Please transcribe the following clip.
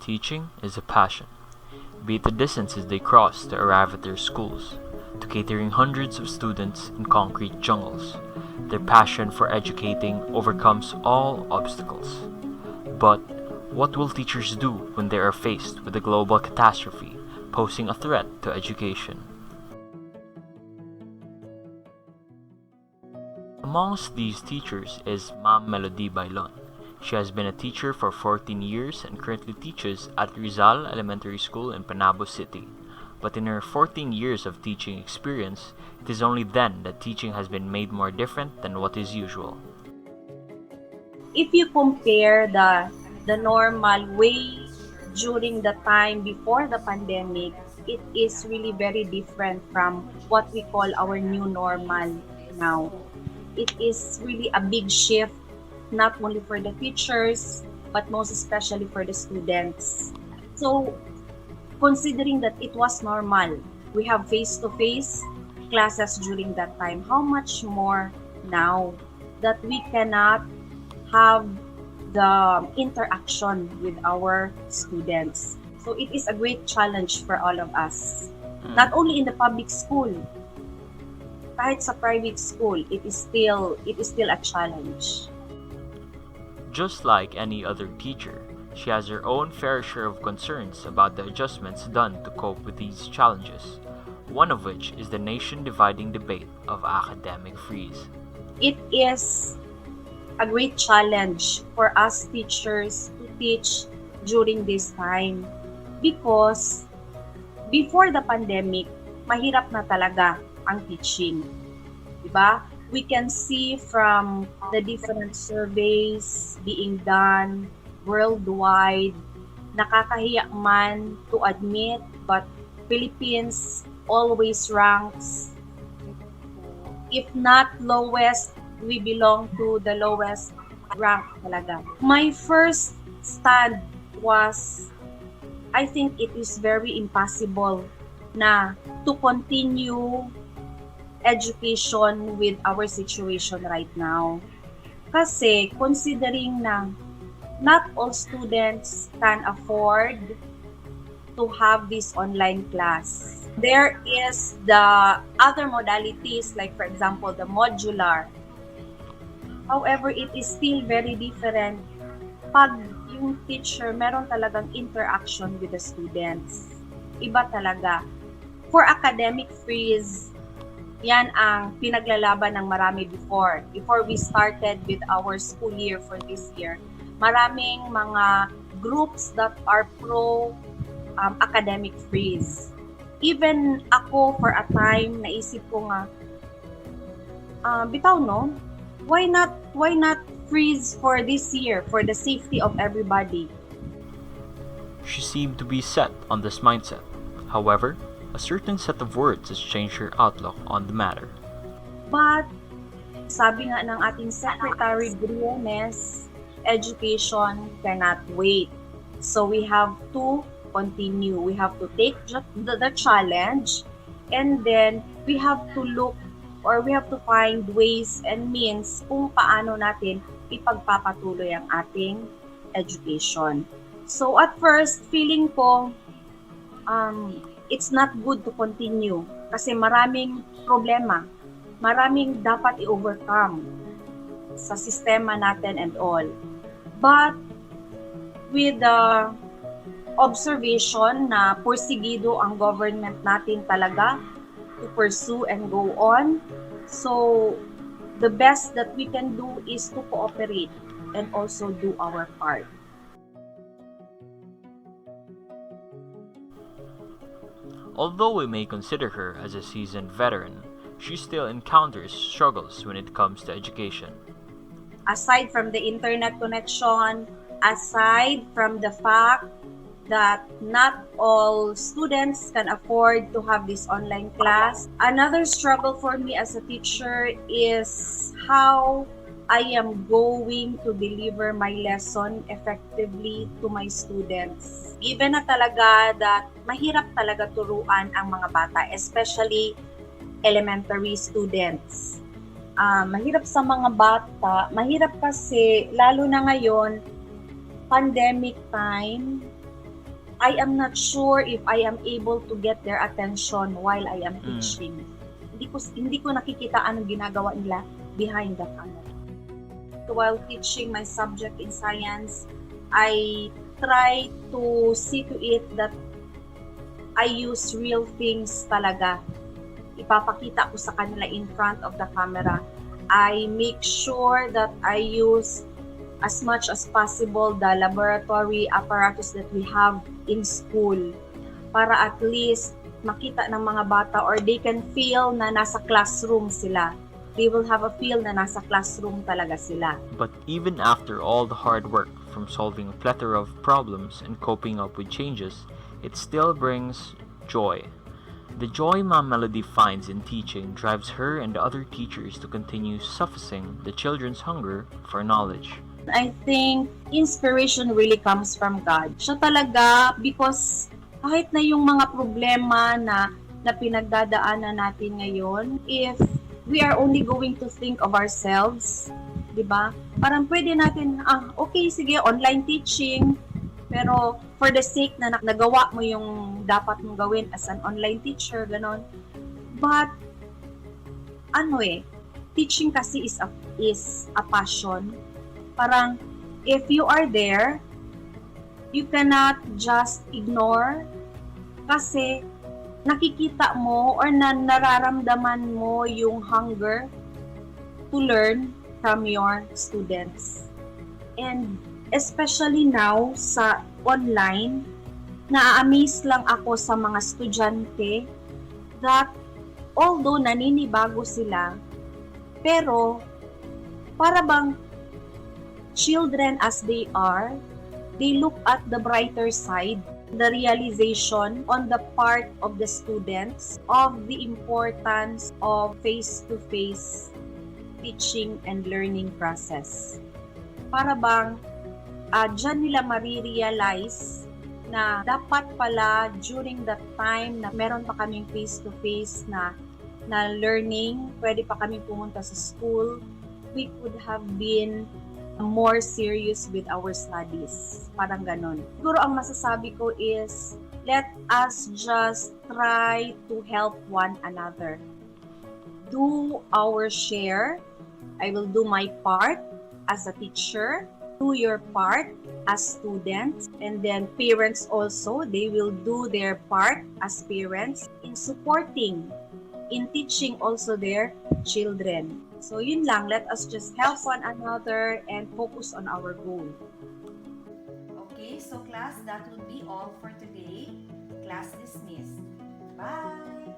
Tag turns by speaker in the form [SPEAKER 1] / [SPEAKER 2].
[SPEAKER 1] Teaching is a passion, be it the distances they cross to arrive at their schools, to catering hundreds of students in concrete jungles. Their passion for educating overcomes all obstacles. But what will teachers do when they are faced with a global catastrophe posing a threat to education? Amongst these teachers is Maam Melody. She has been a teacher for 14 years and currently teaches at Rizal Elementary School in Panabo City. But in her 14 years of teaching experience, it is only then that teaching has been made more different than what is usual.
[SPEAKER 2] If you compare the normal way during the time before the pandemic, it is really very different from what we call our new normal now. It is really a big shift, not only for the teachers, but most especially for the students. So, considering that it was normal, we have face-to-face classes during that time, how much more now that we cannot have the interaction with our students. So it is a great challenge for all of us. Not only in the public school, kahit sa private school, it is still a challenge.
[SPEAKER 1] Just like any other teacher, she has her own fair share of concerns about the adjustments done to cope with these challenges, one of which is the nation-dividing debate of academic freeze.
[SPEAKER 2] It is a great challenge for us teachers to teach during this time because before the pandemic, mahirap na talaga ang teaching. Diba? We can see from the different surveys being done worldwide, nakakahiya man to admit, but Philippines always ranks, if not lowest, we belong to the lowest rank talaga. My first stand was, I think it is very impossible na to continue education with our situation right now. Kasi considering na not all students can afford to have this online class. There is the other modalities like for example the modular. However, it is still very different pag yung teacher meron talagang interaction with the students. Iba talaga. For academic freeze, yan ang pinaglalaban ng marami before we started with our school year for this year. Maraming mga groups that are pro academic freeze. Even ako for a time naisip ko nga bitaw no, why not freeze for this year for the safety of everybody.
[SPEAKER 1] She seemed to be set on this mindset. However, a certain set of words has changed her outlook on the matter.
[SPEAKER 2] But, sabi nga ng ating Secretary Briones, education cannot wait. So we have to continue. We have to take the challenge and then we have to look or we have to find ways and means kung paano natin ipagpapatuloy ang ating education. So at first, feeling ko, it's not good to continue kasi maraming problema, maraming dapat i-overcome sa sistema natin and all. But with the observation na porsigido ang government natin talaga to pursue and go on, so the best that we can do is to cooperate and also do our part.
[SPEAKER 1] Although we may consider her as a seasoned veteran, she still encounters struggles when it comes to education.
[SPEAKER 2] Aside from the internet connection, aside from the fact that not all students can afford to have this online class, another struggle for me as a teacher is how I am going to deliver my lesson effectively to my students. Given na talaga that mahirap talaga turuan ang mga bata, especially elementary students. Mahirap sa mga bata, mahirap kasi lalo na ngayon, pandemic time, I am not sure if I am able to get their attention while I am teaching. Hindi ko nakikita anong ginagawa nila behind the camera. While teaching my subject in science, I try to see to it that I use real things talaga. Ipapakita ko sa kanila in front of the camera. I make sure that I use as much as possible the laboratory apparatus that we have in school para at least makita ng mga bata or they can feel na nasa classroom sila. They will have a feel na nasa classroom talaga sila.
[SPEAKER 1] But even after all the hard work from solving a plethora of problems and coping up with changes, it still brings joy. The joy Maam Melody finds in teaching drives her and the other teachers to continue sufficing the children's hunger for knowledge.
[SPEAKER 2] I think inspiration really comes from God. Siya talaga, because kahit na yung mga problema na pinagdadaanan natin ngayon, if we are only going to think of ourselves, di ba? Parang pwede natin, okay, sige, online teaching, pero for the sake na nagawa mo yung dapat mong gawin as an online teacher, ganon. But, teaching kasi is a passion. Parang, if you are there, you cannot just ignore kasi nakikita mo or nararamdaman mo yung hunger to learn from your students. And especially now sa online, na-amaze lang ako sa mga estudyante that although naninibago sila, pero para bang children as they are, they look at the brighter side, the realization on the part of the students of the importance of face-to-face teaching and learning process. Para bang dyan nila marirealize na dapat pala during that time na meron pa kaming face-to-face na learning, pwede pa kaming pumunta sa school, we could have been more serious with our studies. Parang ganon. Siguro ang masasabi ko is, let us just try to help one another. Do our share. I will do my part as a teacher. Do your part as students. And then parents also, they will do their part as parents in supporting, in teaching also their children. So yun lang, let us just help one another and focus on our goal. Okay, so class, that would be all for today. Class dismissed. Bye!